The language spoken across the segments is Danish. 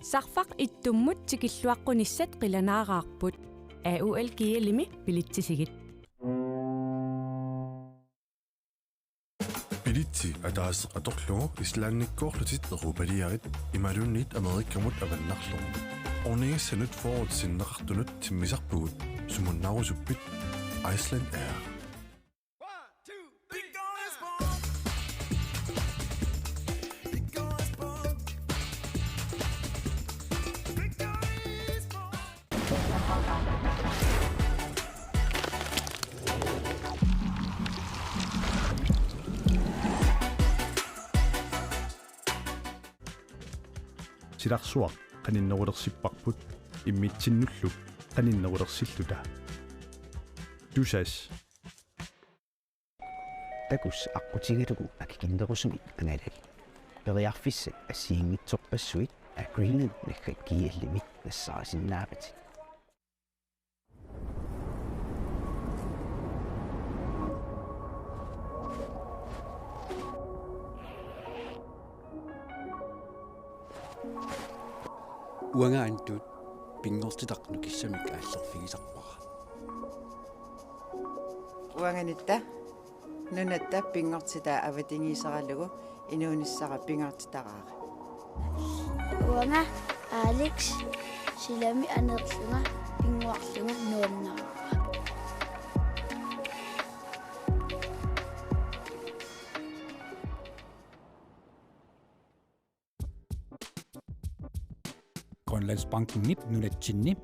Sarfaq ittummut tikilluaqqunissat qilanaaraarput AUL kiilimi bilitsisigit. Bilitsi ataaseqatorlugu islaannikkoorlutit erupaliarit imalunnit amerikkamut avannarlugu. Orningassanut forwardsinneqartunut timmisarpugut sumunnarusuppit Iceland Air. Silarsuaq qaninnerulersipparput immitsinnulluk qaninnerulersilluta tusas takus aqutigilugu akikinderusumi angalali periarfissat assiingitsorpassuit agreement nakkiallimi nassarasinnaapati uangaantut pingortitaqnu kissamik aallerfigisarpara uanganitta nunatta pingortita avatingiisaralugu inuunissara pingortitaraara uanga Alex silami anerlunga pinguarlunga nuannara Grønlandsbanken nip nunatsinni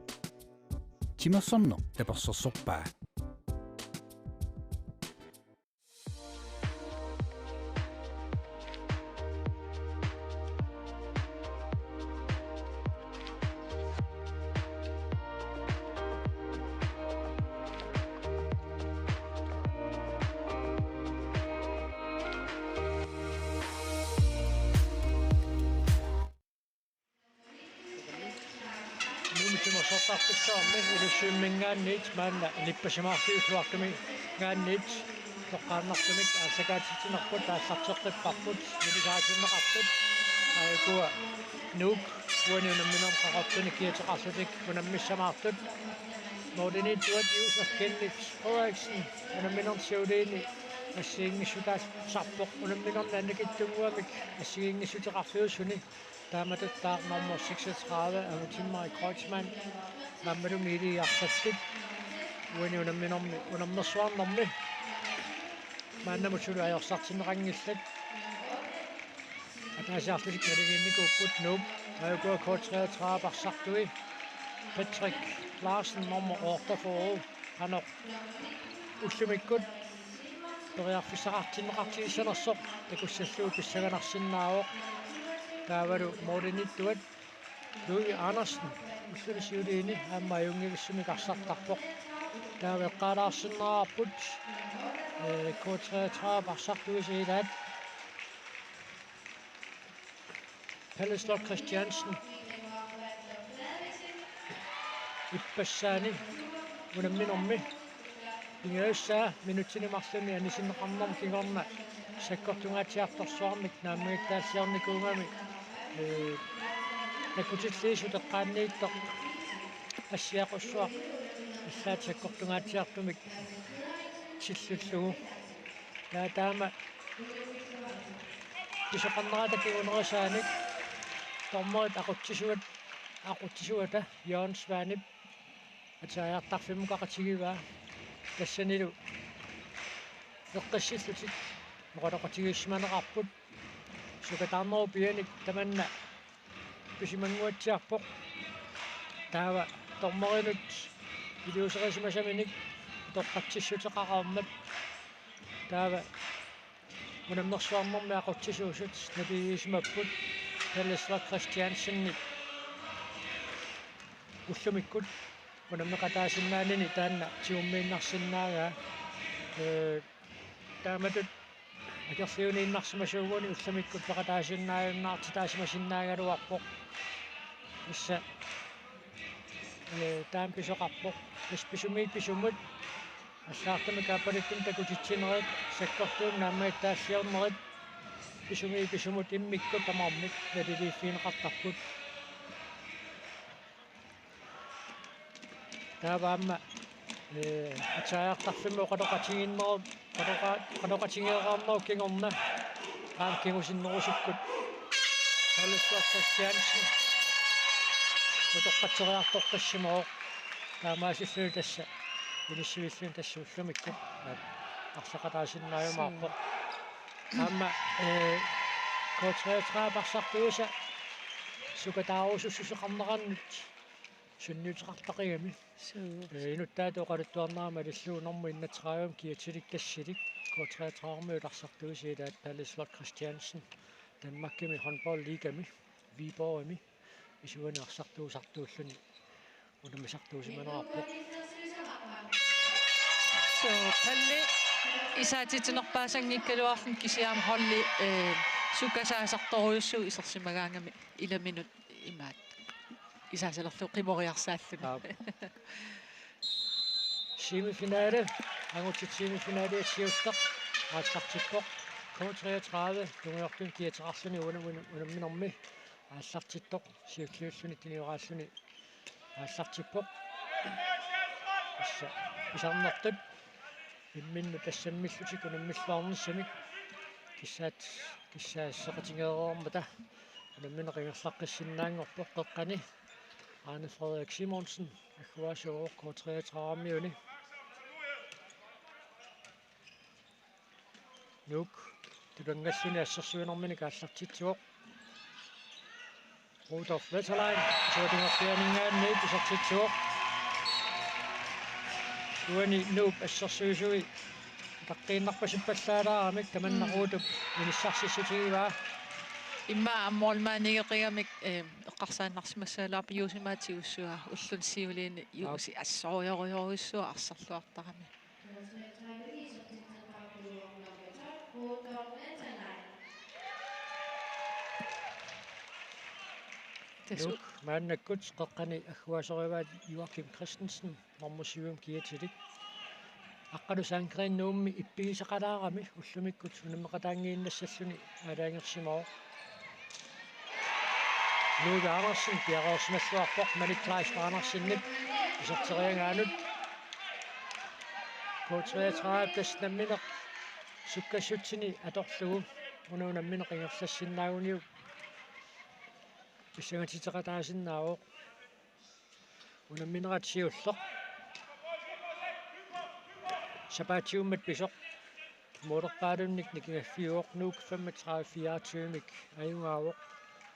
timersorno tapersorsorpaa Mingaannit maanna lippasimaartiulluartumi ngaannit toqqaannartumik aasakaatitinerput aassarteqqipparput milisaatinneqarput aakua nuuk uaniunamminerm qaqartuni kiateqarlutik unammissamaartut moodinituat userkennit Eriksen unamminersiuliini assiingissutaas sarpoq unamminerna annakittunguamik assiingissutiqarfiussuni taamatut taarnormor 36 Amutimari Kreutzmann Mamadu mili yartattit uani unamminermi unammersuarnermi maannamutulu ajorsartinneqangillat ataasiarlutik naligiinnikuupput nuuk aakua K33 parsartui Patrick Larsen nummer 48 qanoq ullumikkut periarfissaqartinneqartigissanersoq takussalluu pissaganarsinnaaoq taavalu moodinittuat Louis Andersen ullunisiuliini aamma ajungivissumikarsartarpoq taaveqqaalaarsinnerarput K33 parsartuisilaat Palleslot Christiansen ippasaani unamminermi ingaussaa minutsinimarluni anisinneqarnerm kingorna sakkortungaatiartorsuarmik naammigittaassiarnikuungami nakutillиису теққаанниитто ассиақуссуақ иллаат саккортунгаатсиартумик силлуллугу таама кисоқарнератаки унерисааник тормоит aqutsisuata Jørgensvaaнип атааяартарфиммукақатигиваа тассанилу эққиссиллутик моқалоқатигиссиманеқарпут сукатаарнеру пианик таманна писимангуатсиарпоқ таава торморинут илиусерисимасаминик тоққатсиссутеқараармат таава унамнерсуарнэрми ақутсисуусут напигисимаппут Palleslot Christiansenник уллумиккут унамнеқатаасиннаанини таанна тиуммииннарсиннаагаа тааматут акерлиунииннарсимасуугуни уллумиккут пеқатаасиннааюннаарти таасимасиннаагалуарпоқ исса таам писоқарпоқ писумиит писумут ассаартами каапалиттун такутитсинерит саккортуун нааммаиттаассиорнерит писумиит писумут иммикку тамармик налилииффиинеқартарпут тааваама атаартарфиммо qaloqatiginneru qaloqatigeeraarneru kingorna qaam kingusinnerusukkud Palliswak Christiansen utoqqateriartorqassimoo taamaasilluni tassa inissivilluni tassuullumikku arsaqataasinnaajumaarpo amma coach-trænerparsartuusa sukataarusussuseqarnerannut sunniutiqartaqigami inuttaatu oqaluttuarnaama illuunermu innateraajuum kiatilik tassilik coach-trænerarmi ularsartuusi ilaat Palliswak Christiansen Danmarkimi håndboldligami Viborgami isuani arsartuusartuulluni unamisartuusimanerarpo so palli isaatitinerpaasanngikkaluarlun kisiaam holli sukasaasartoruussu isersimagaangami ilaminut imaat isaasalerlu qimoriarsaalluni semifinale angutit semifinale siuttaq aasartippoq K33 tungiortun kiaterarluni unamminermi aallartittoq siulliulluni tinioraassuni aallartippoq assa isarnertut imminnu tassammillutik unammilluarnissamik kissaassaqatingeerormata unammineqingerlaqqissinnaangorpoq qeqqani Arne Frederik Simonsen akkuasuor K33-armiuni nuk tulangassuni assersuinermini kaallartitsuoq Rudolf Wetterlein suutingerfianingaanni pisartitsuoq uani nuup assersuisui taqqiinnarpasippallaalaramik tamannaruutup inissarsissitigivaa imma ammoolmaanigeqigamik eqqarsaannarsimassaalаарpi yuusimaatiussua ullun siuliini yuusi assoorioriorussua arsarluartarami Nuk maannakkut qeqqani agguasorivaat Joachim Christensen normusiuum kiatilik aqqalu saangriinnuummi ippigisaqalaarami ullumikkut unammeqataangiinnassalluni alaangersimao Nuuga Andersen piareersimalluarpoq Malik Klaas Andersennip iserteriangaanut K33 tasnammineq sukkassutini atorlugu unammineqingerlassinnaaguniu issangatiqataasinnaaoq unamminerat siulleq sapatiummat pisoq muulerpaalunnik nikingaffiuoq nuuk 35-24mik ajungaavoq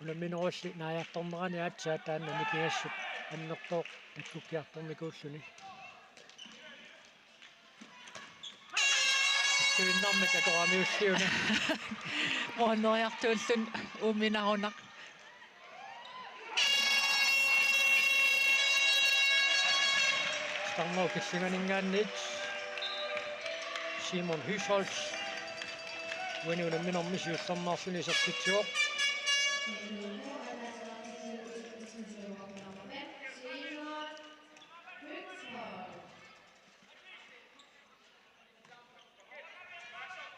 unamminerulli naajartornerani aatsaat taanna nikingassut annertooq takkukkiartornikuulluni tuinnermik atoramiulliuna moonneriartuullun uuminarunaq Starnau kissinganingaannit Simon Hysholz uani unamminermi siullernaarluni isertitsuoq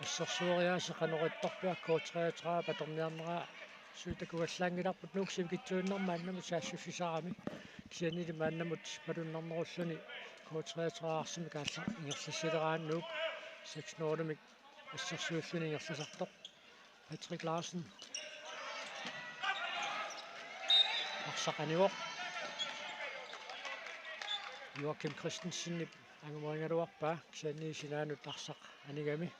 Assersuoriaasaqanorittorpia K33 patorniarnera suutakugallaangilarput nuuksivigitsuunnerma annamut saassufisarami kisianili maannamut palunnarnerulluni K33 arsimi kaalla ingerlassileraannuuk 6-0-mik assersuulluni ingerlasartoq Patrick Larsen arsaqanivoq Joachim Christensen angumoringaluarpaa kisianili sinaanut arsaq anigami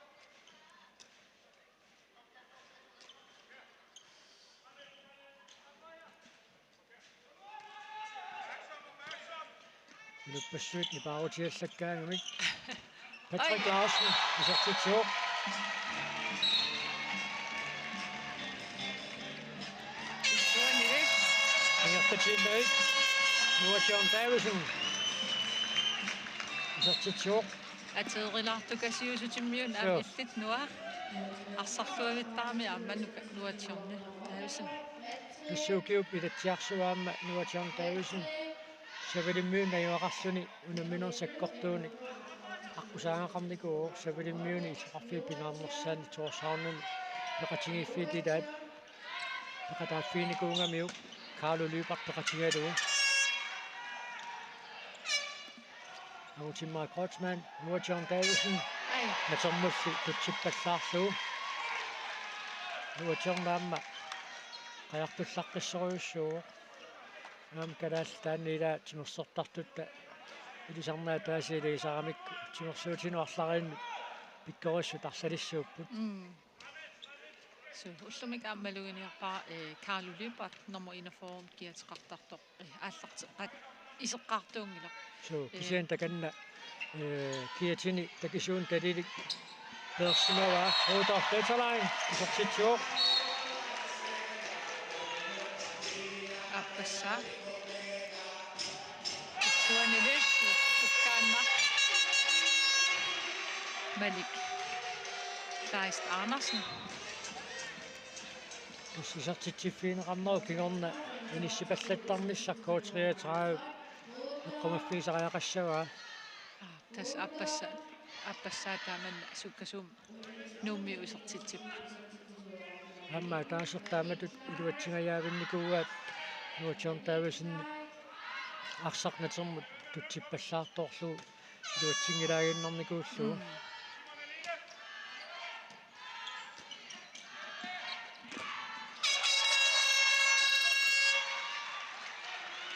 Nupassuut nipaarutiallakkaangamik Patrick Larsen isertitsuoq ingertatiinnerik Nuation Davison isertitsuoq ateerilaartukasiusutimmiun aamillit nuar arsarluavittarami aammanuka nuatiorni Davison Pissuukiup ilatsiarsuaamma Nuation Davison Savilimmiun ajuaqarluni unamminersakkortuuni aqusaangaqarnikuuq savilimmiuni isaqarfii pingaarnersaani Torshavnuni peqatingiffiitilaat peqataaffiinikuungamiuq Carlo Lybart peqatingalugu Agutimmai Kreutzmann, Nuajon Davidsen, Ai. Natormulli tutsippallarlugu. Nuajon naamma qajartullaqqissoriussuuq. Naam kalaaltaanniila timersortartutta ilisarnaa taasiiligisaramikku timersuutinuarlarinni pikkorissu tarsalissuupput. Så ullumik ammaluginiarpara Carlo Lybert nummer 41 kiateqartartoq ааллартеққат исеққартуунгила. So kisian takanna kiatini takisuun talilik Persinoa Rudolf Vetterlein isortitsuoq. Appassa. Tuanele sukkaanna. Malik Kleist Andersen. Isortitsiffiineqarneru kingorna inissipallattarnissarkuut 33 eqqumaffiisariaqassavaa. Tas appassa taamanna sukkasum nuummi usertitsip. Amma taasertaamatut iluatsingajaavannikuugaat Nuajon Davidsen арсарнатермут тутсиппаллаарторлу илуатсингилаагиннэрникууллугу.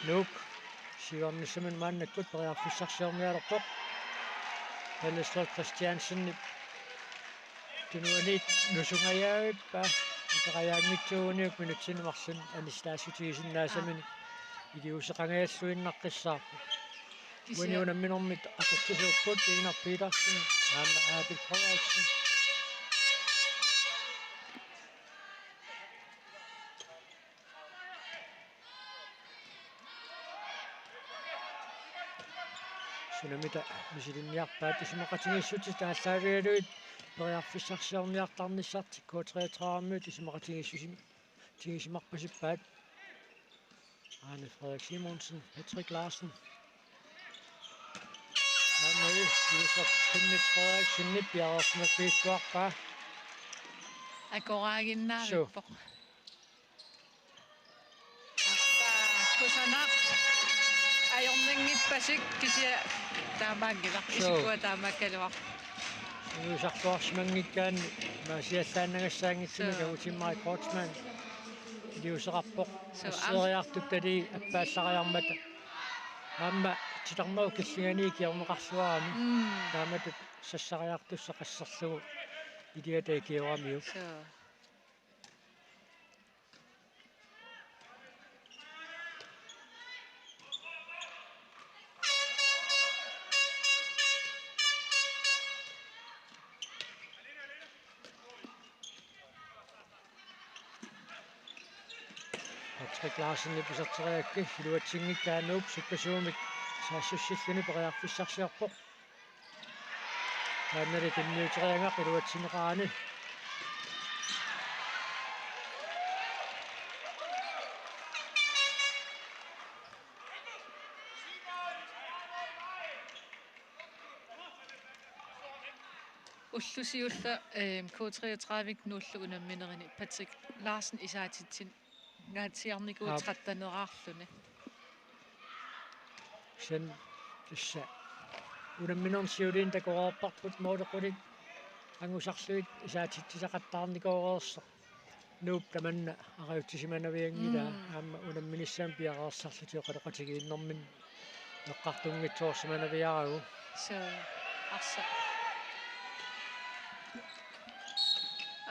Nuuk sigarnissaman maannakkut periarfissarsiornialerpoq Pallesvold Christiansen tunuanit nusungajaavippa итеқаяангитсууниук минутсинумарсун анистаасутигисиннаасамини илиусеқангааллуиннаққиссаарпу униунамминормит ақуттусууппут Einar Petersen аама Abel Frederiksen sunamita misilinniarpaat исимақатигиссути тааллаавиалуит periarfissarsiorniartarnissartikku 33-ммут исимақатигиссусими тигисимарпасиппаат Arne Frederik Simonsen, Patrick Larsen. Med Josef Kenneth Frederiksen, Nibjerg med Fiskvarpa. Agoraginnaarippo. Kusanak ajorningippasik kisia taamaangila isikua taamakkaluar. Uusartuarsimangikkaan maasiallaannagassаангитсимага Utimmai Kreutzmann. Liuserappoq asseriartuk tali appaassariarmata аама тиларнеру киллиганий киорнеқарсуарами тааматут сассариартуссақассерлугу илиатай киорамиу Patrick Larsen иписартериакки илуатсингиккаанууп суккасуумик саассуссиллуни периарфиссарсиарпоқ тааннали тимниутериангақ илуатсинеқарани уллусиулла K33 нуллу унамминерини Patrick Larsen исаатитсин ngaatiarnikuut qattanerаарluni sen tissa unamminersiuliin takoraarparput moolequlit angusarluit isaatittisaqattaarnikuoreersa nuup tamanna ariutsisimanaviangila aamma unamminissaam piaqarsarlutio qaloqatigiinnermin neqqartungitsoorsimanaviaragu so arsa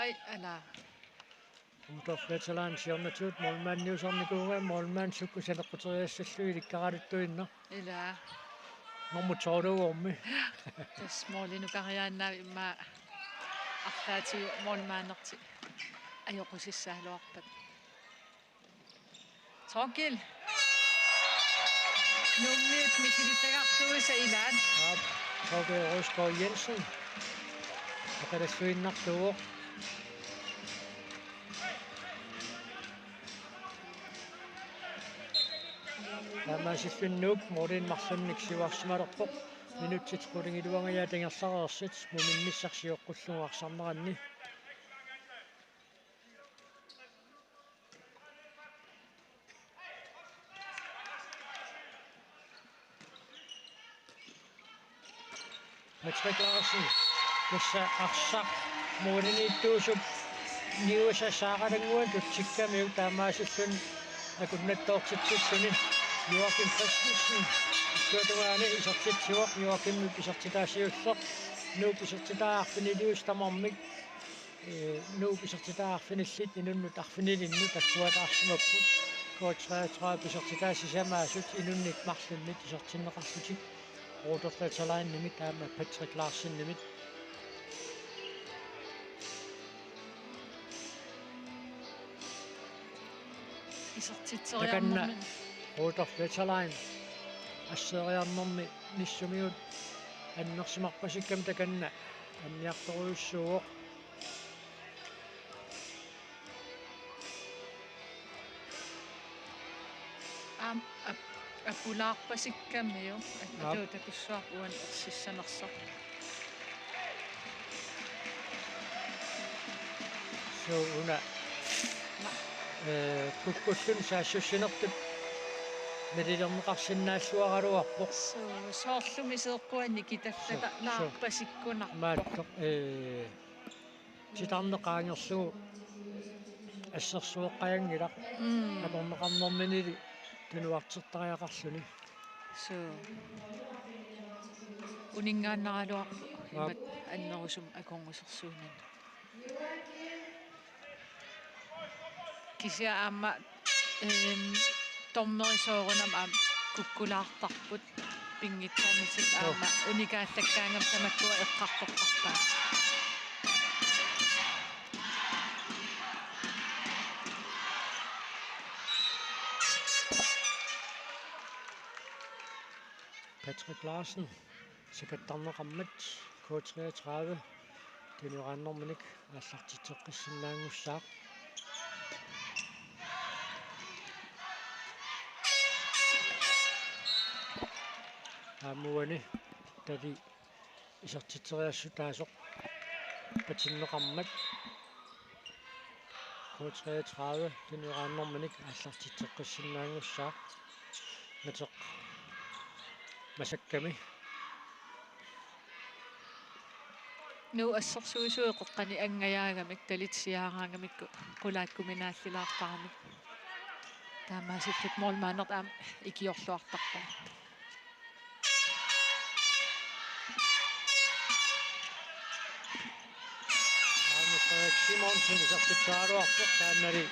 ai ala Rudolf Vetterlein siornatut målmanniusarnikuuga målman sukkusaneqquteriassallui ilikkaraluttuinner ila normutsoorluuormi tas moolinuqariaannaavi imma artaati målmaanerti ajoqusissaaluarpat Torgil nummiut misilitagartuusa ilaat Torgil Røsgaard Jensen aqalassuinnartuuq Taamaasillunnuuk Morten Marsannik siuarsimalerpoq minutsit qulingiluangaya tangersareersit muminnissarsiuqqulluarсарнеранни Patrick Larsen kissa arsaq muuniniittuusup niusa saaqalanguan tutsikkamiu taamaasulsun akunnattoorsitsissuni Joachim Christensen Skøtuaani isartitsiuaq Joachim isartitaasiussoq nuupisartitaarfinilius tamarmik nuupisartitaarfinillit inunnut arfinilinnu takkuataarsimapput coach 33 pisartitaasisamaasut inunnik marlunnit isartinneqarlutik Rotorfletterlein-nimit taama Patrick Larsen-nimit Isartitseriarnermin Rotorfletterlein ассериарнэрми ниссумиут аннерсимарпасиккам таканна анниарторуйуссууоқ апулаарпасиккамиу атуутакуссуарпуан ерсиссанерсақ сууна куккуллун саассуссинертут налилернеқарсинааллуаралуарпоқ соорлуми сеэққуанни китаффата наарпасиккунарпоқ мааттоқ титарнеқаангерсугу ассерсуоққаянгила аторнеқарнэрминили тунуартертариақарлуни унингааннаралуарпу имат аннерусум аконгусерсуунан кися аама томмерисоорунам аам куккулаартарпут пингитсорнисит аама уникааллаккаангам тамаккуа эққарпоққарпаа Patrick Larsen sekattarneqarmat coach 33 тунерааннэрманик ааллартитеққиссиннаангуссаақ амуани тали исартитериассутаасоқ патиннеқармат coach 33 тунерааннэрманик ааллартитеққиссиннаангуссаақ натеқ масакками ну ассерсуисуеқоққани ангаяагамик талитсиаараагамикку qulaakkuminaallilаарparmik таамаасиллут моолмаанерт аам икиорлуартарпа Simonsen isartitsaaruarpoq taannari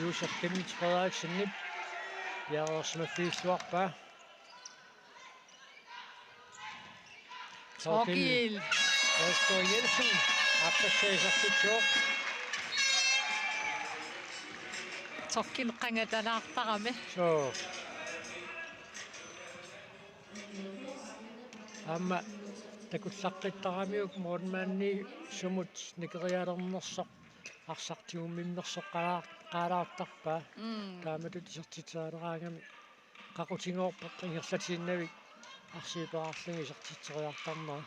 Josef Kimmich Frederiksen-nip piarersmafiilluarpa Torgild Øster Jensen appassaisartitsuoq Torgild qangatalaartarami so amma takullaqqittaramiuk moormaanni sumut nikerialernersoq арсартиумминнерсоқ qaalaartarpa taamatut isartitsaaleraangami qaqutigoorpeq ingерлatiinnavik арсиипераарлуги isartitseriartarnera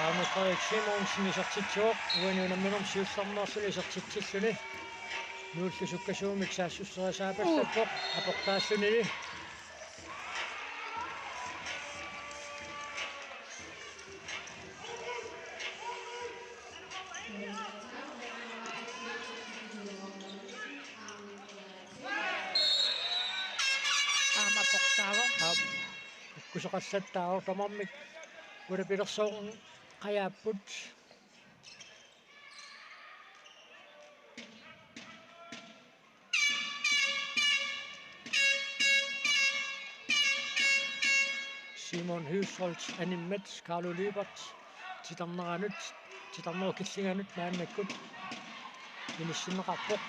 Arne Frederik Simonsen isartitsuoq uanuunamminum siullarnersul isartitsilluni nuullusukkasuumik saassusserisaapallappoq aportaassuni kusaqallattaaro tamarmik ulapilersoorn qayaaput Simon Husholz animmet Carlo Libert titarnerukillinganut naannakkut inissinneqarpoq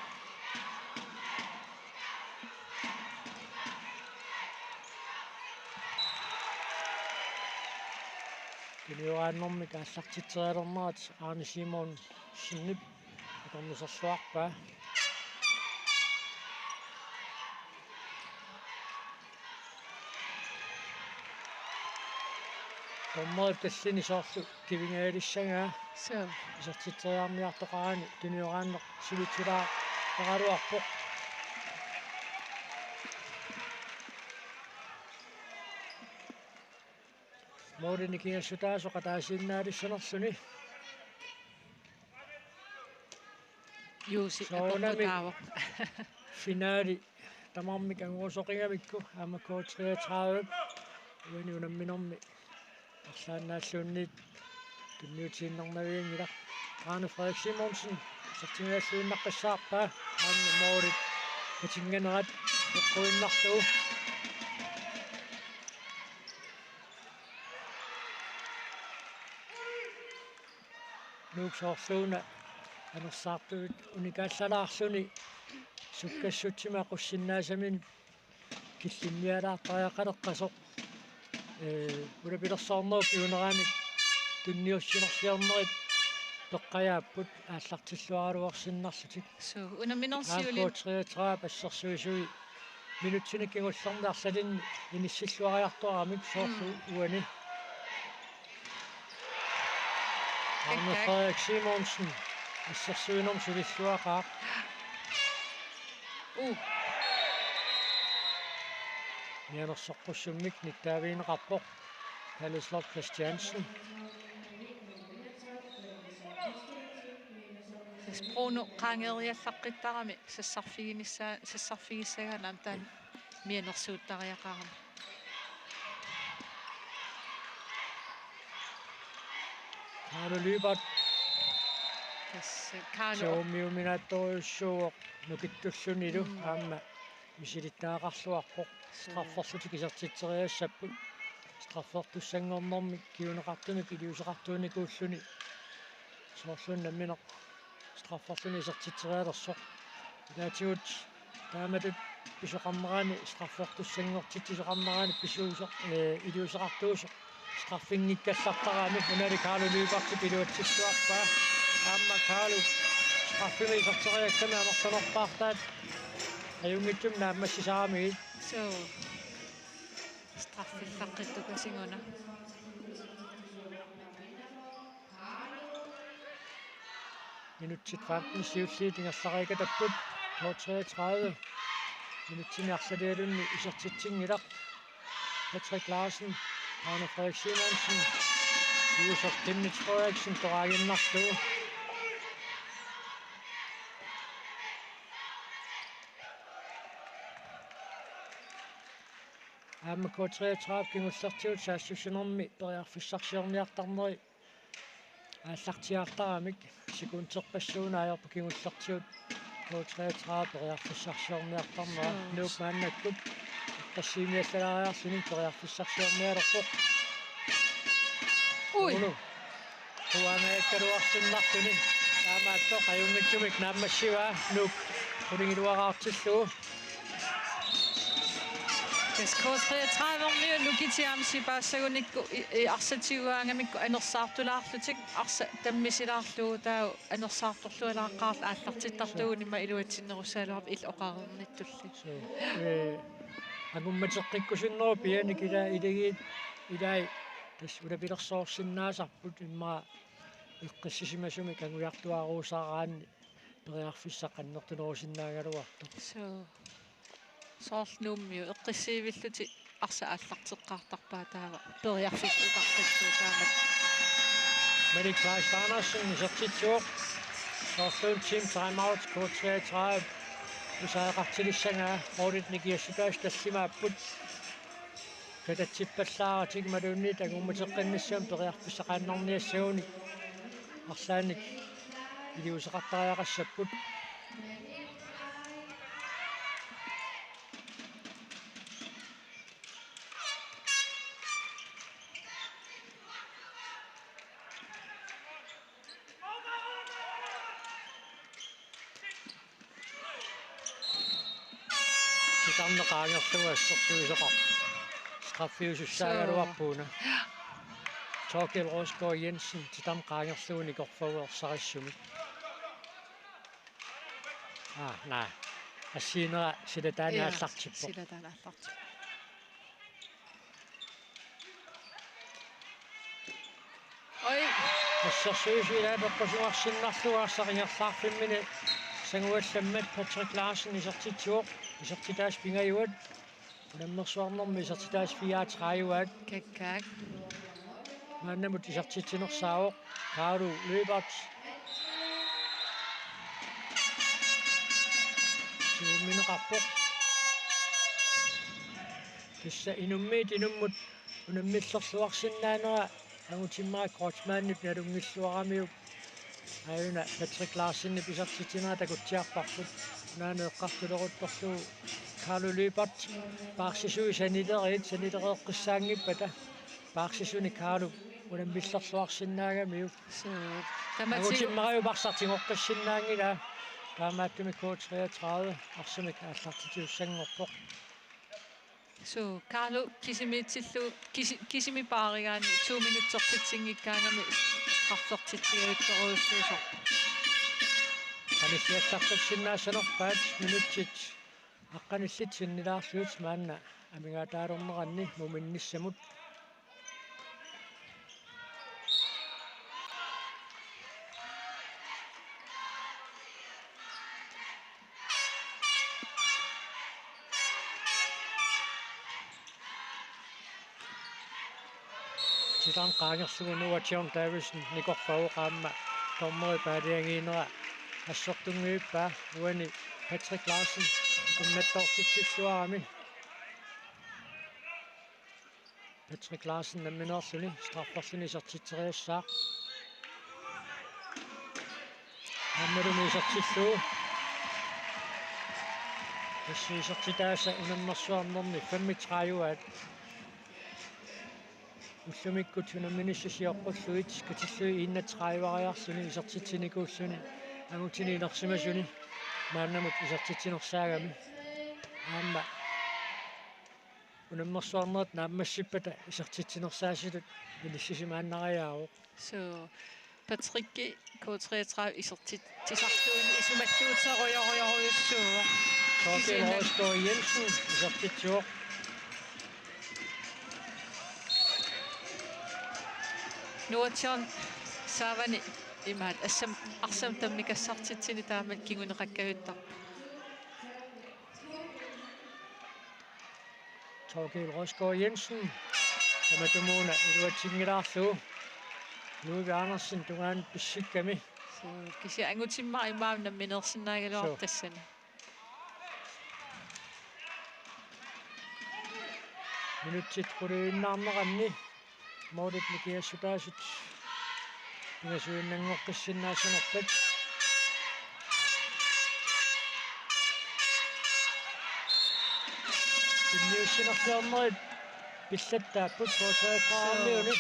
Tuniuraannermi kaallartiterialernerat Arne Simon sinnip atornuserluarpa Tommoip tallini soorlu kivingaalissangaa isartiteriarniartoqarani tuniuraanner silutulaa Taqaluarpoq. Morini kiassutaasoqa taasiinnaalissanersuni. Juusi Soonami apokutaavo. finaali tamarmik anguusoqingamikku aama koot 33 uani unamminormi arlaannaallunniit tunniutiinnernaviingila Arne Frederik Simonsen sertiminaalluinnaqqissaarpaa aamma moorit katinganerat eqquinnarluu nuuksoorluuna anersaartuvit unikaallaalaarluni sukkassuttima qussinnaasamiin killinnialaartariaqaleqqasoq ulapilersoornerup iuneraamik tunniussinersiornerit peqqajaapput aallartilluaraluarsinnarlutik So unaminersiulin aakkootриатraa пассерсуисуи минутсиник игуллернеарсалинни иниссиллуариартуарамик соорсу уани Arne Frederik Simonsen ассерсуинерм сулиллуақаа Mianersoqqussummik nittaaviineqarpoq Kalislav Christiansen Bruno qaangeriallaqqittarami sassarfigissaganam taan mianersuuttariaqarama Carlo Lybert Carlo Soomiuminaattoriussuuq nukittullunilu aamma misilittaaqarluarpoq strafferlutik isertitseriassapпут straffertussanngornermik kiuneqartunik iliuseqartuunikuulluni soorlunnammineq strafferluni isertitserialersoq ilaatigut taamatut pisoqarneraani straffertussanngortit isoqarneraani pisuusoq iliuseqartuusoq straffinngikkallartaraami unali Carlo Lybert piluatsilluarpaa aamma Carlo straffimi iserteriakkami anersanerpaartaat ajungittum naammassisarami so straffillaqittukasinguna minutsit 15 siulliitingerlariikatapput 33 minutsiniarsalialunni isertitsingilaq Patrick Larsen Arne Frederik Simonsen Josef Kimmich Frederiksen toraginnarluu aamma koot 33 kingullertigut saassusinermi periarfissarsiorniartarneri ааллартиартарамик секунтерпассуунаajorpu kingullertigut koot 33 periarfissarsiorniartarnera nuuk maannakkup qassiimiallalariarsuni periarfissarsiornialerpoq Ui Huangaakkaluarsinnartuni aamaattoq ajungittumik naammassiva nuuk ulingiluaraartilluu Koos 33 lugitiamsi paasagunikku arsatiuaangamikku anersaartulaarlutik arsa tammisilaarluu taa anersaartorlualaaqaarla aallartittartuunima iluatsinnerussaaluarp il oqarernittulli agummateqqikkusinneru pianik ilagiit ilai tas ulapilersoorsinnaasarput imma eqqissisimasumik anguiartuaruusaaraanni periarfissaqannertunerusinnaaгаluartoq soorlnuummiu eqqissiivilluti arsa aallarteqqaartarpaa taava periarfissuutarqilluu taamat Malik Klaas Andersen isertitsuoq soorluun team timeout koot 33 usaaeqartilissangaa roolitnik iassutaas tallimaapput katatsippallaaраtik малуунниит агумматеққиннассаам периарфиссақааннарниассагуни арлааник илиусеқартариақассаппут Qaangerluassерсуисоқар straffiusussaaгаluarpuuna Torkel Rosgaard Jensen titam qaangerluuni korfaguersarissumi nej assiinera silataaniaallartippo silataaniaallartippo oi ассерсуисуилаа пеққусуарсиннарлугаассақингерлаарфиммини арсангуалламмат Патрик Ларсен исертитсуоқ исертитаас пингаюат унаммерсуарнэрми исертитаас фиаатрааюат каккаак мааннамут исертитсинерсаавоқ Карлу Løbert сиумминеқарпоқ кисса инуммит инуммут унаммиллерлуарсиннаанера агутиммаа крочмааннут налунгиллуарамиук аюна Патрик Ларсен писартитинаа такутсиарпарпут наанеэққартулерутторлуу Карлу Løbert паарсисуи санилереэққиссаангиппата паарсисуни Карлу унаммиллерлуарсиннаагамиук агутиммариу парсартингоққиссиннаангила таамааттуми K33 арсамик ааллартитиуссангорпоқ so Carlo кисимитсиллу кисими пааригаани 2 минутсортитсингиккаангами страффертитсигаутторуйуссуусо каниссиаттарпассиннаассанерпаат минутсит аққаниллит синнилаарлуут маанна амигаатаалернеранни муминниссамут Tidan qaangersugunua John Davison nikorfaoqaamma tormeri paaliangiinera assortungiippa uani Patrick Larsen kummattortitsilluarami Patrick Larsen namminersuni straffersuni isertitseriussaaq ammalumi isertilluu isertitaasa unammersuarnerni 35 Ullumikku tunamminissisiorpulluit katillui 31 isertitsinikuussuni angutini inersimasuni maannamut isertitsinersaagami aamma unammersuarnerat naammassippata isertitsinersaasilut minissisimaannariaavo so Patrikki K33 isertitsartuuni isumalluuteroyoruyussuuq Torkel Rosgaard Jensen isertitsuoq Nuotjon saavani imaat arsam tammikassartitsini taamat kinguneqakkavittar Torkel Rosgaard Jensen amatumuna iluatsingilaarluu Louis Andersen tungaan pissikkami so kisi angutimmaa imaam namminersinnaagiluartassani minutsit quliinnaarneranni Moodit nikiassutaasit ngasuinnangoqqissinnaassanerpat inniussinertuarnerit pillattaapput K33-armiuni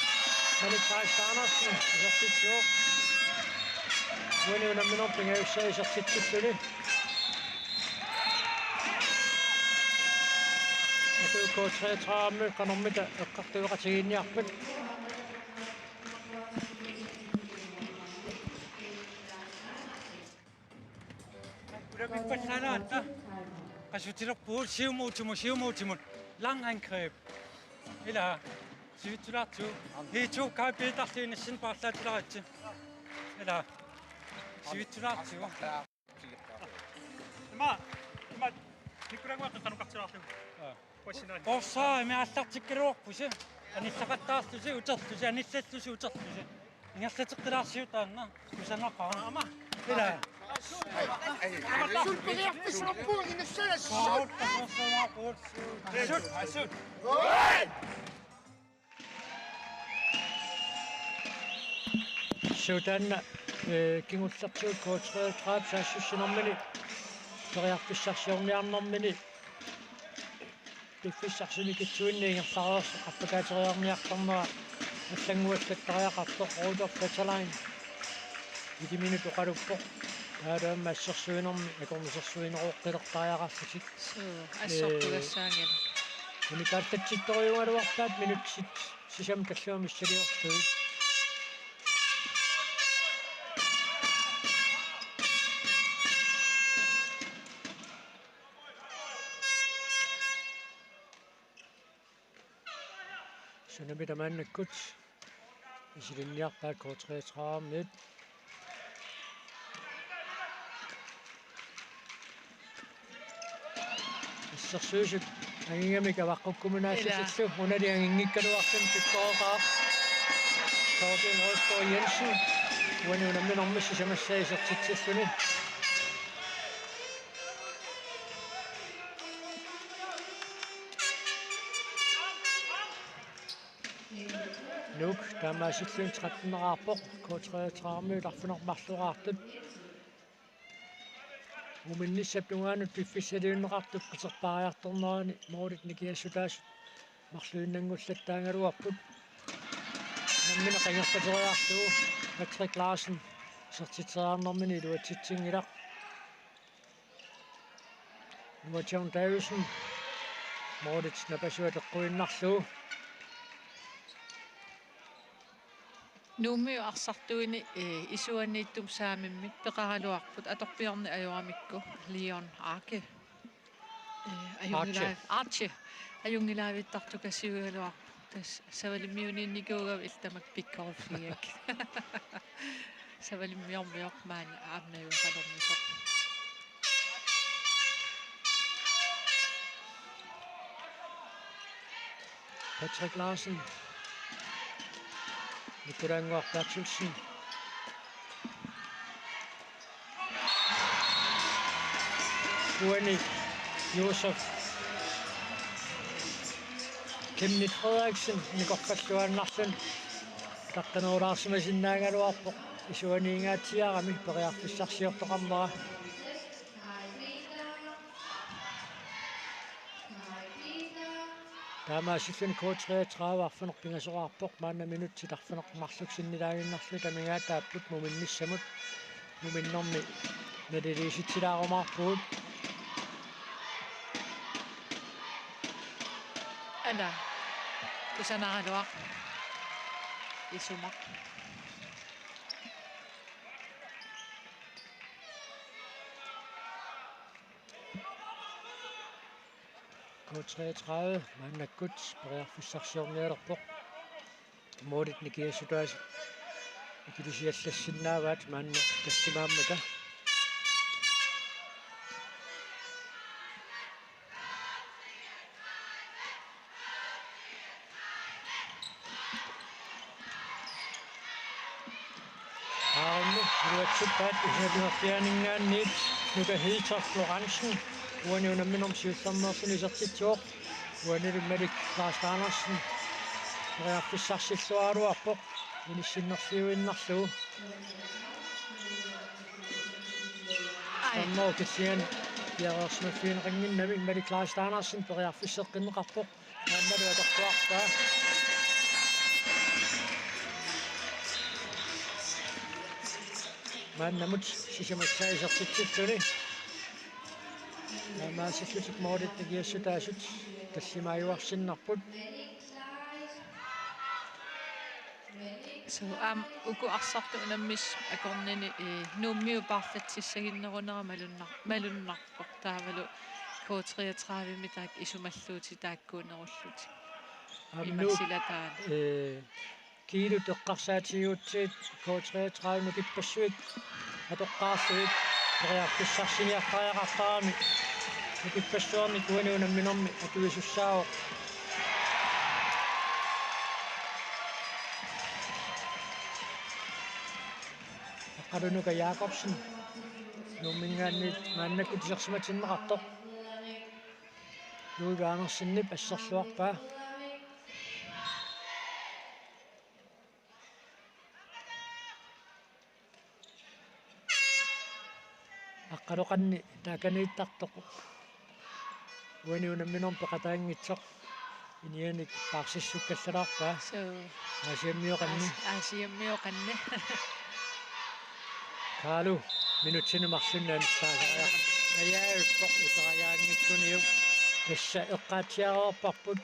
Manik Andersen isertitsuoq uani unamminerpingaussaa isertitsulluni atu K33-armi qanermita eqqartuiqatigiinniarpat Pallanaata qasutilerpuut siumuutimut langangreb ila sivitulartu hiitu kaapiitarliinissin parlaatilaratsi ila sivitulartu ima nikkurangуаққануқартилаарлугу пассинаа орсаа имиаллартиккалуорпуси аниллақаттаарлуси утерлуси аниллаллуси утерлуси ингерлатеққилаарсиутаанна кусанаққара ама ила Sudanna kingullartuut K33 saassissinэрmini toriarpissarsiorniarnermini tiffissarсуни китсуинниингерлариорс qappakaateriarniartarnera аллангуаллаттариақарто Rudolf Vetterlein 5 минут оқалуппо таалаамма ассерсуинерми акормисерсуинерооққилертариақарлутик ассортугассаангила уникааттатситториугалуарпаат минутсит сисам таллуамиссалиорсуит Sunamita mannakut isilinniarpaat K33-armiit ассерсуусут ангингамика ваққуккумунаассасиллу уналиангингиккалуарсун тиккооқаа Torben Rosgaard Jensen уанунамминэрмисси самассаисертитсиллуни Nuk тамаасиллуун 13-нераарпоқ K33 ларфунермарлугаартут уминниссапнугаанут пиффиссалиуннеқартуп қисерпаариарторнерани моорит никиассутаас марлуиннангуллаттаангалуарпут наммина қангерпатериартуу Patrick Larsen сертитсераарнэрмини илуатситсингилақ Нуачаун Дависон моорит напасуатеққуиннарлуу Nummi arsartuini isuanniittum saamimmit peqaraluarput atorpiorni ajuramikku Leon Arke Arche ajungilaavittartu kasiugaluarpu tas savalimmiuninnikuugav iltamak pikkorfiak savalimmiormior maani aamnajuqalormisoq Patrick Larsen Nikolangor Bertelsen Uani Josef Kemnit Frederiksen Nikorkalluannarlun taqtanuulaarsimasinnaagaluarpo isuaniingaatiarami periarfissarsiortoqarnera Taamaasillun K33 arfunerpingasoraarpoq maanna minuttitarfunermarluksinnilaagиннарлу тамигаатааpput muminnissamut muminnermi naliliisitilaarumaarpuut Ana kusanaraluaq isumaq K33 maannakkut periarfissarsiornialerpoq moolit nikiassutaas ikilisiallassinnaavaat maanna tassimaammata Nuatsuppaat isalinerpianingaanniit nuka Hiltoft Lorentzen uaniunamminorm siullernersun isertitsuoq uanilimalik Lars Andersen periarfissarsillualuarpoq inissinnerliuinnarluu Anno kissian piarersmafiineringinnami malik Lars Andersen periarfisseqqinneqarpoq naannaluatortuarpaa Maannamut sisamatsaisertitsilluni maassillutik moolit nikiassutaasut tassimaayuarsinnarput so uku arsartu unammis akornini nummiu parfatsissaginnerunera malunnarpoq taavalu K33 mitaak isumalluuti taakkuunerulluti immassilataan kiilu teqqarsaatigiutsiit K33 nukipassuit atoqqaarsuit periarfissarsigiartariaqartarami nukipassuarni kuaniunamminermi atuisussaavoq Qarunuka Jakobsen nummingaanniit maannakku tisersimatinneqartoq Louis Andersennip asserluarpaa Qaruqanni taakaniittartoq uaniunamminorm peqataangitsoq inianik paarsissukkallalarpaa aasiammioqanni Kalu minutsinnemarsunnaanissaasaria najaayuppoq utarajaangittuniu tassa eqqaatiareerparput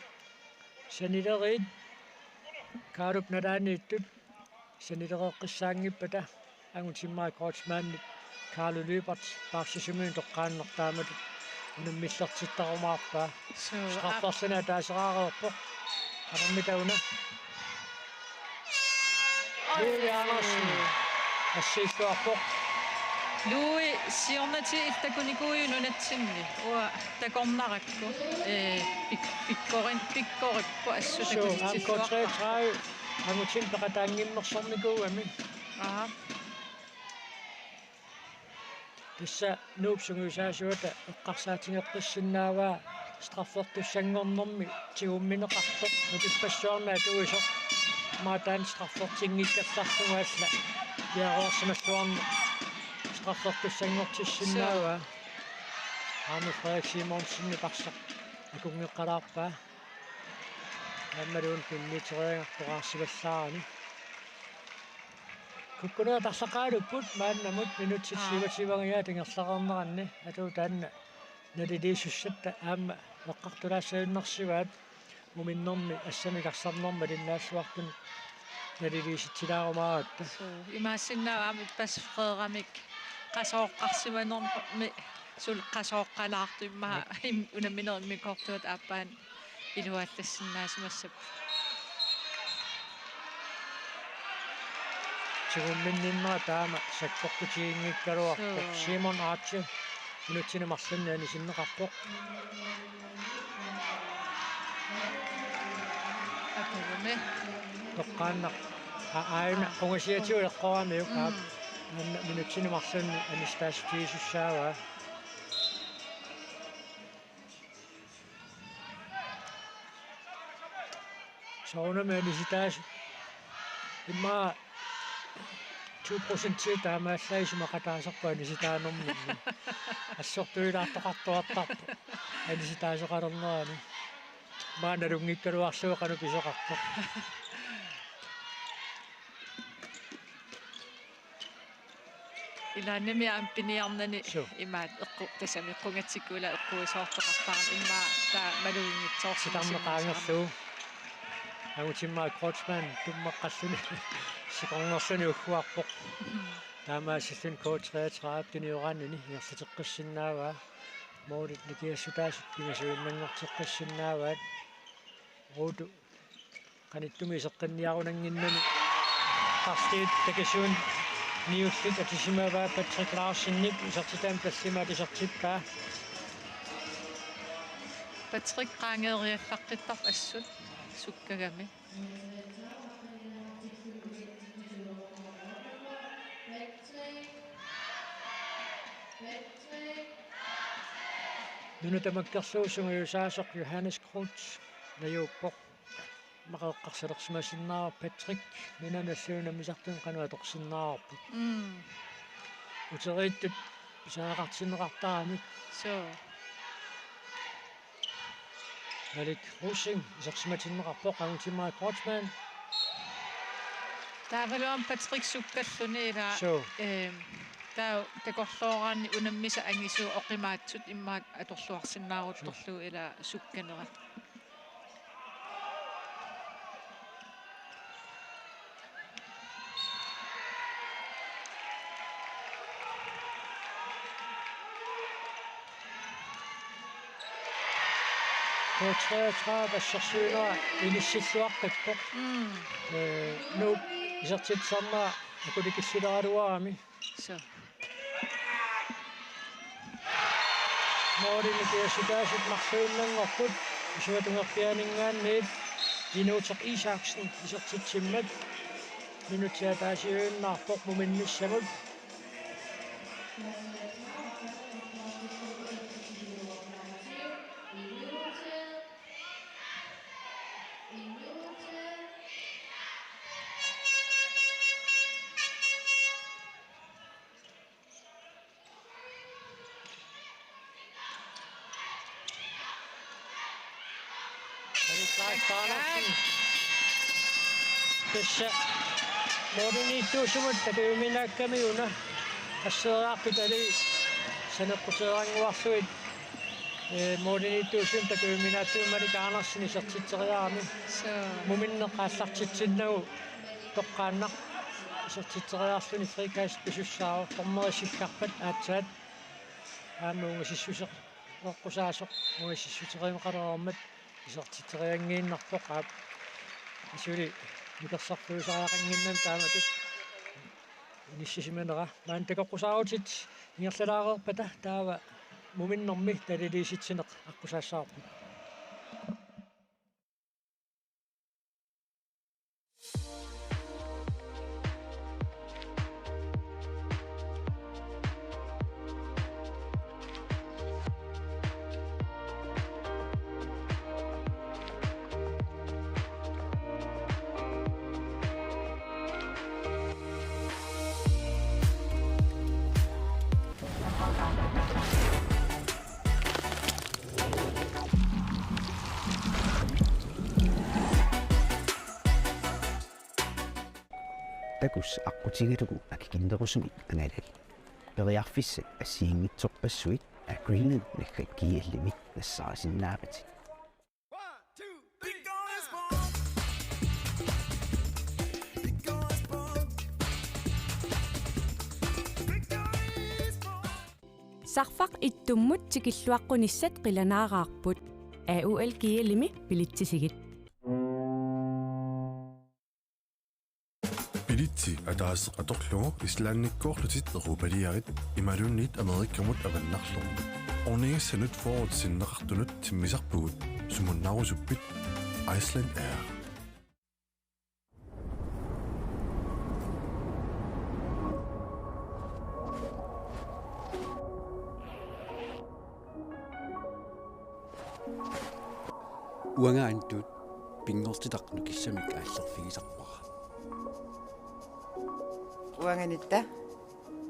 sanileriit kaalup nalaaniittut sanilereeqqissaangippata angutimmaa Kreutzmann Carlo Lübert paarsisumuin toqqaannertaamat unamillertittarumaarpaa sqartarsana taaseraarerpoq anermitauna Louis Andersen assilluarpoq Lui siornati iltakunikuujununatsinni ua takornarakku pikkorippu Am 33 amutin paqataanngimmersornikuuami. Aha. Tissa nuupsungusaasuata eqqarsaatingeqqissinnaavaa straffertussangornermi tigummineqartoq nutipassuarnaat uisoq maataan straffertingikkallарсугаалла яароорсимассуарни straffertussangortissinnaavaa Arne Frederik Simonsen parsa akungеққалаарпаа аммалуун пиннитериангартоқарсиваллаарани куккунаа тарлақаалуппут мааннамут минутсиссивативангиа тингерлақарнеранни атуу таанна налилииссуссатта аама эққартулаассаиннэрсиваат муминнэрми ассамикарсарнэрма линнаассуартун налилииситсилаарумааратта имаассиннааваами пас фреерамик qasooqqarsimanermi sul qasooqqalaartuimmaa unamminermi kortuat aappaan iluallassinnaasimассап чигумминниннера таама саккортутигингиккалуарпо Simon Archer минутсинемарлуннаани синнеқарпоқ атаваме тоққааннақ аайна қонгасиатиулеққорамиу аап минутсинемарлунни анистаасутигисуссааваа соонамани ситаас имма 2% таамааллаисумақатаасарпаани ситаанерми ассортуилаартоқартуартарпу аниситаасоқалернерани maaналунгиккалуарлуеқану писоқарпо илааннами ампиниарнани имаат эққу тасамиққунгатсиккула эққуисоортоқартарам имма таа малуингитсоорситарнеқаангерлуу агутиммаа коучман туммаққаллуни сикорнерсуни уггуарпоқ таамаассиллун коуч 33 тиниораннини иерсатеққиссиннааваа моодит никиассутаасут пимасуиннангортеққиссиннааваат руту каниттуми исеққинниарунангиннани парстит такасуун ниуллит атисимаваа Патрик Ларсенник исертитаам пассимаа тисертиппаа Патрик qaangeeriaffaqqittaq assut sukkagami нунутамаккерлуусунгуйусаасоқ Johannes Krutz наюуппоқ мақеққарсалерсимасиннаа Патрик минаналлуuna мисартун қануа торсиннаарпут утерииттут саақартинеқартарамик so Налик Русинг исерсиматиннеқарпоқ агутимаа Кротсман таавалуам Патрик суккаллуни ила таа такорлооraanni унаммиса ангисуу оқимаатсут иммаак аторлуарсиннаарутторлуу ила сукканера Коучраа тассерсуинера инissилluаққиппоқ нуу исертитсарнаа акуликиссилераалуарами so Moorinikiasutaasut marsuunnangorput isuatungorpianingaanniit Inuuteq Isaksen isertitsimmat minutiataasiuinnaarpoq muminnissamut Tässä mooriniittuusumut takuuminakkamiuna asseraarput ali saneqquseraanguarluit mooriniittuusum takuuminaattuumani kaanarsin isertitteriaarmi muminneqaallartitsinnagu toqqaannaq isertitteriaarluni frikaas pisussaava tormerissillarpat aatsaat aamuungisissuseq oqqusaasoq muississuterimeqalerormat isertitteriangiinnarpoq aap isuli никерсарфуусариақангиннам тааматут ниссисиманера маан такоққусааутит ингерлалаарерпата таава муминнэрми талилиситсинеқ аққусаассаарпут takus aqutigilugu akikindorusumik angalali periarfissat assiingitsorpassuit agreement nakkiallimi nassarasinnaapati Sarfaq ittummut tikilluaqqunissat qilanaarаарput AUL kialimi pilittisigit Bilitsi ataaseq atorlugu islaannikkoorlutit erupaliarit imalunnit amerikkamut avannarlugu ornigassanut forwardsinneqartunut timmisarpugut sumunnarusuppit Iceland Air Uangaantut pingortitaqnu kissamik aallerfigisarpara Uanganitta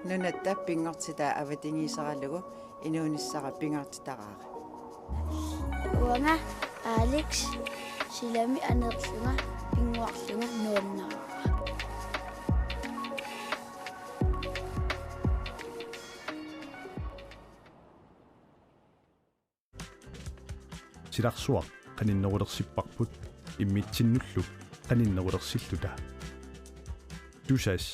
nunatta pingortita avatingiisaralugu inuunissara pingortitaraara Uanga Alex silami anerlunga pinguarlunga nuannara Silarsuaq qaninnerulersippарпут иммитсиннуллу qaninnerulersилluta Dusas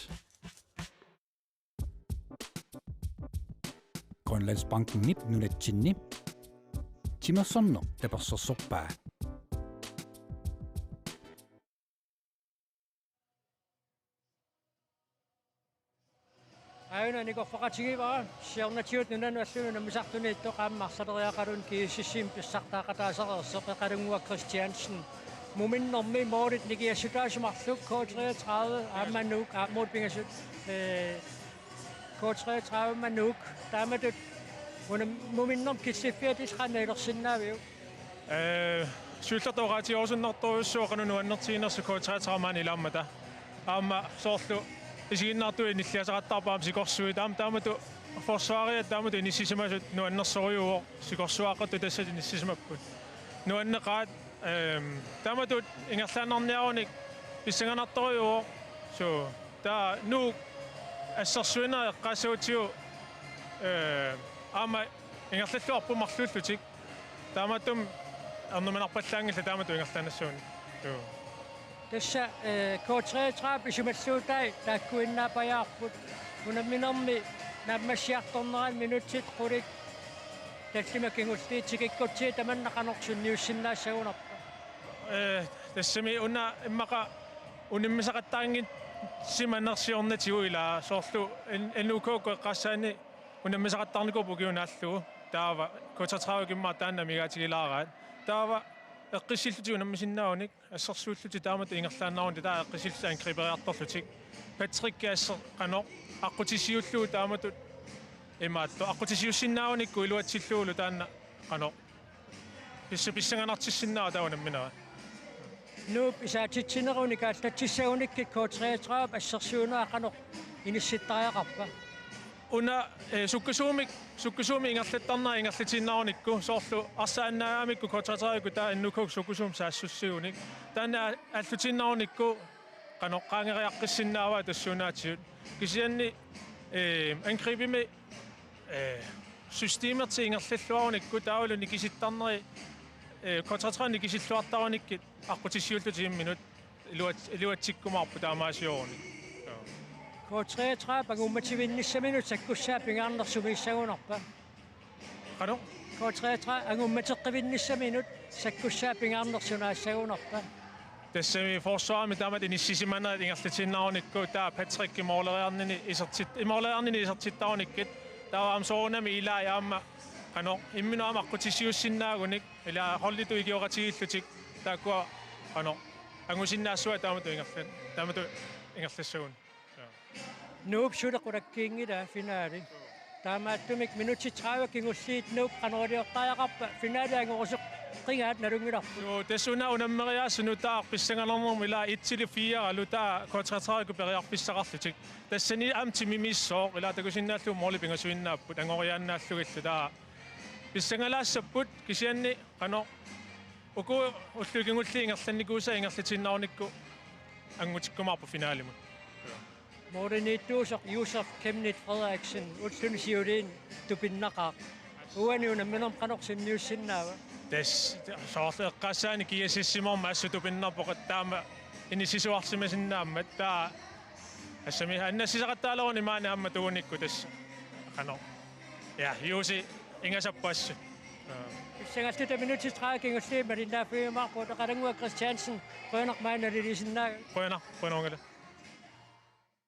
Grønlandsbanken nip nunatsinni Timersorno tapersorsorpaa Aina nikorfaqatigivara siornatiut nunanualluna misartuni ittoqaammarsaleriaqalun kiississim pissartaaqataasaqerseqeqalungua Christiansen muminnermi moorit nikiassutaasimarluk K33 aammanuk aammuutpingasut K33 aammanuk taamatut muminnerm kissiffiatisqanailersinnaaviu сууллертоораатиорсуннэрторуссуоқану нуаннертигинерсу K33 илааммата аама соорлу isiginnartu inilliasaqattarpaam sikorsuit taamatu forsvaariat taamatu inissisimasut nuannersorujuuor sikorsuaqqattu tassat inissisimapput nuanneqaat taamatu ingerlaanarniarunik pissanganartorujuuor so ta nu assersuina eqqaasuutiu aama ingerlalluarpumarlullutik taamatum ernumanarpallaangilla taamatu ingerlaanassuuni Tässä K33 isimalluutai taakkuinnaapajаарput unamminermi naammassiartorneran minutsit qulik tallimakingulliitikikkutii tamannaqanorsunniussinnaassagunarpa tassami unna immaqa unimmisaqattaangit simanersiornatigu ilaa soorlu ennuukkookku eqqaassaani unimmisaqattarnikupu kiunaallugu taava K33 kimmaa taannamigaatigilaaraat taava eqqissilluti unammisinnaaunik assersuulluti taamatu ingerlaannaarun taa eqqissilluti ankriberiartorlutik patrikkiasser qanoq aqqutisiullu taamatu imaatto aqqutisiussinnaaunikku iluatsilluulu taanna qanoq pissanganartissinnaau taunamminera nuup isaatitsinerunik aallatsissagunikkit K33 assersuunaa qanoq inissittariaqarpa una sukkasuumi ingerlattarnaa ingerlatinnaarnikku soorlu arsaannaamikku K33 taa innukuk sukkusum saassussigunik taanna allutinnaarnikku qanoqqaangeriaqqissinnaava tassuunaatiut kisianni angribimi systemerti ingerlalluarunikku taulu nikisittarneri K33 nikisilluartarunikkit aqqutissiulluti minut iluatsikkumaarpu taamaasioruni K33 angummattivinnissaminut sakkussaa pingaarnersumiissagunarpa qano K33 angummateqqivinnissaminut sakkussaa pingaarnersunaasagunarpa tässä forsvaaramme tämä inissisimanna ingerlatiinnarunikku taa Patrick imorlerearnini isertittaarunikit taa amsoonami ilaayaamma ano imminaamaqqutisiussinnaagunik ila hollitu igioratigillutik taakua ano angusinnaassuа таамату ингерлан таамату ингерлассагун нуупсулеқулаккиингила финаали таамааттумик минути 30 кингуллиит нууп канориоққаяқарпа финаали ангорусеқ qingaat narungilarpu jo tessuna unameriaasunu taa pissangalernermi ila 1-4 aluta kontratraku periarpissaqarlutik tassani amti mimissoo ila takusinnaallu morli pingasuinnaaput angoriaannaallugallu taa pissangalaassaput kisianni qano uku ullukingulli ingerlannikuusa ingerlatinnaarnikku angutikkumaarpu finaalimut Mordenituusaq Yusuf Kemnit Frederiksen ullunisiulin tupinnaqaaq uani unamminerm qanorsimniussinnaava des soorleeqqaasaani kiasissimorma assutupinnerpoq taama inisisuarsimasinnaammat taa assami annassisaqattaaleruni maani amma tuunikku tassa qano ja Jusi ingasappaassu Sengaltuta minuti 30 kingulli marinnaaffiumarpu taqalangua Christiansen qønaq maanalilisinnaag qønongala